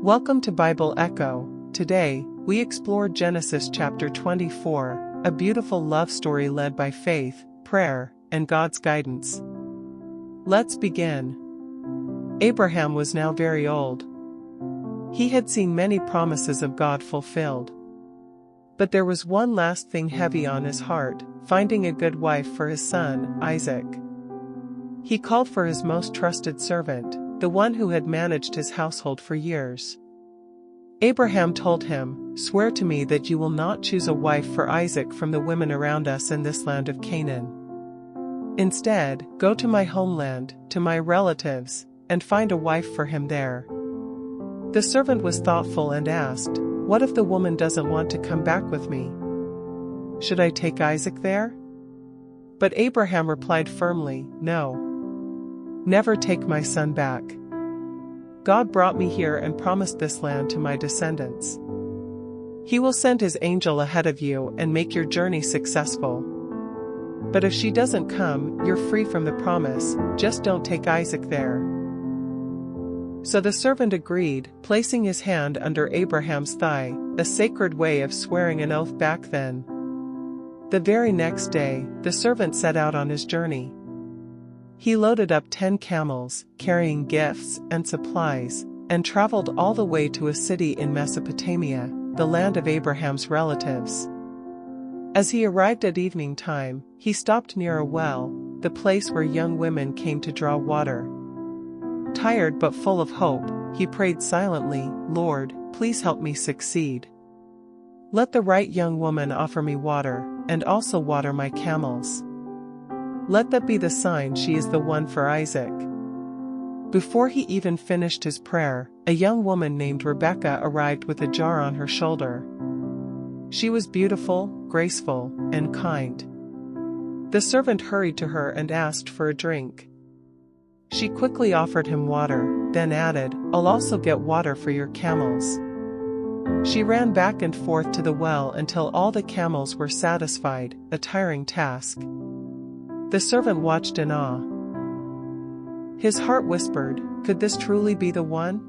Welcome to Bible Echo. Today, we explore Genesis chapter 24, a beautiful love story led by faith, prayer, and God's guidance. Let's begin. Abraham was now very old. He had seen many promises of God fulfilled. But there was one last thing heavy on his heart, finding a good wife for his son, Isaac. He called for his most trusted servant, the one who had managed his household for years. Abraham told him, "Swear to me that you will not choose a wife for Isaac from the women around us in this land of Canaan. Instead, go to my homeland, to my relatives, and find a wife for him there." The servant was thoughtful and asked, "What if the woman doesn't want to come back with me? Should I take Isaac there?" But Abraham replied firmly, "No. Never take my son back. God brought me here and promised this land to my descendants. He will send his angel ahead of you and make your journey successful. But if she doesn't come, you're free from the promise, just don't take Isaac there." So the servant agreed, placing his hand under Abraham's thigh, a sacred way of swearing an oath back then. The very next day, the servant set out on his journey. He loaded up 10 camels, carrying gifts and supplies, and traveled all the way to a city in Mesopotamia, the land of Abraham's relatives. As he arrived at evening time, he stopped near a well, the place where young women came to draw water. Tired but full of hope, he prayed silently, "Lord, please help me succeed. Let the right young woman offer me water, and also water my camels. Let that be the sign she is the one for Isaac." Before he even finished his prayer, a young woman named Rebekah arrived with a jar on her shoulder. She was beautiful, graceful, and kind. The servant hurried to her and asked for a drink. She quickly offered him water, then added, "I'll also get water for your camels." She ran back and forth to the well until all the camels were satisfied, a tiring task. The servant watched in awe. His heart whispered, "Could this truly be the one?"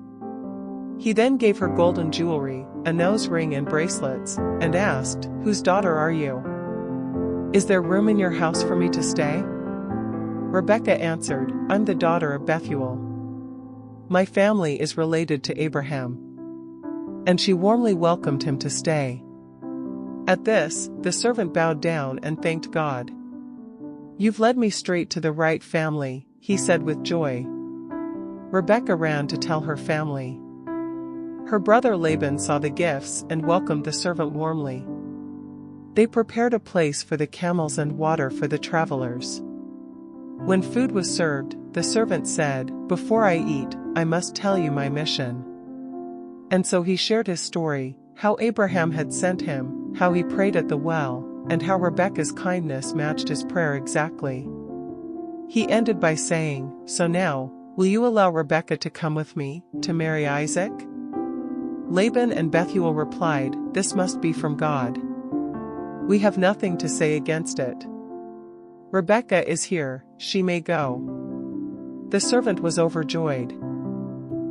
He then gave her golden jewelry, a nose ring and bracelets, and asked, "Whose daughter are you? Is there room in your house for me to stay?" Rebekah answered, "I'm the daughter of Bethuel. My family is related to Abraham." And she warmly welcomed him to stay. At this, the servant bowed down and thanked God. "You've led me straight to the right family," he said with joy. Rebekah ran to tell her family. Her brother Laban saw the gifts and welcomed the servant warmly. They prepared a place for the camels and water for the travelers. When food was served, the servant said, "Before I eat, I must tell you my mission." And so he shared his story, how Abraham had sent him, how he prayed at the well, and how Rebekah's kindness matched his prayer exactly. He ended by saying, "So now, will you allow Rebekah to come with me, to marry Isaac?" Laban and Bethuel replied, "This must be from God. We have nothing to say against it. Rebekah is here, she may go." The servant was overjoyed.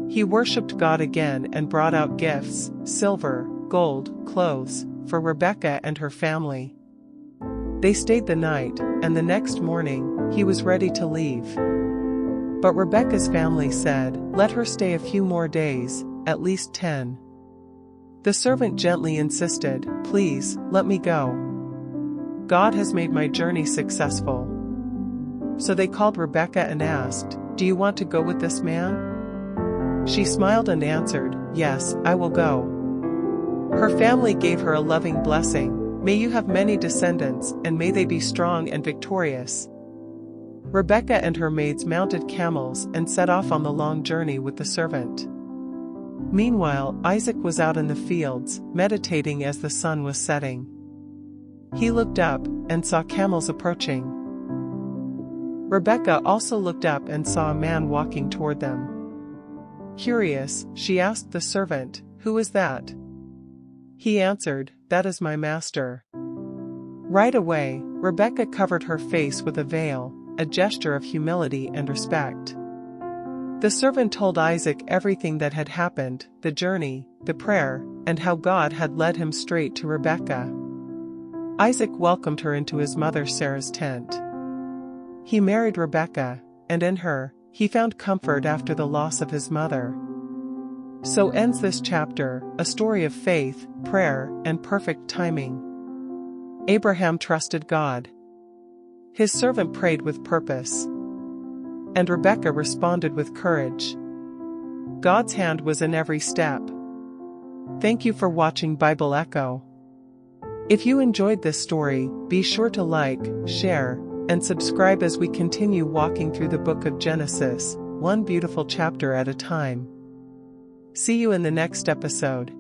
He worshipped God again and brought out gifts, silver, gold, clothes, for Rebekah and her family. They stayed the night, and the next morning, he was ready to leave. But Rebekah's family said, "Let her stay a few more days, at least 10. The servant gently insisted, "Please, let me go. God has made my journey successful." So they called Rebekah and asked, "Do you want to go with this man?" She smiled and answered, "Yes, I will go." Her family gave her a loving blessing, "May you have many descendants, and may they be strong and victorious." Rebekah and her maids mounted camels and set off on the long journey with the servant. Meanwhile, Isaac was out in the fields, meditating as the sun was setting. He looked up, and saw camels approaching. Rebekah also looked up and saw a man walking toward them. Curious, she asked the servant, "Who is that?" He answered, "That is my master." Right away, Rebekah covered her face with a veil, a gesture of humility and respect. The servant told Isaac everything that had happened, the journey, the prayer, and how God had led him straight to Rebekah. Isaac welcomed her into his mother Sarah's tent. He married Rebekah, and in her, he found comfort after the loss of his mother. So ends this chapter, a story of faith, prayer, and perfect timing. Abraham trusted God. His servant prayed with purpose. And Rebekah responded with courage. God's hand was in every step. Thank you for watching Bible Echo. If you enjoyed this story, be sure to like, share, and subscribe as we continue walking through the book of Genesis, one beautiful chapter at a time. See you in the next episode.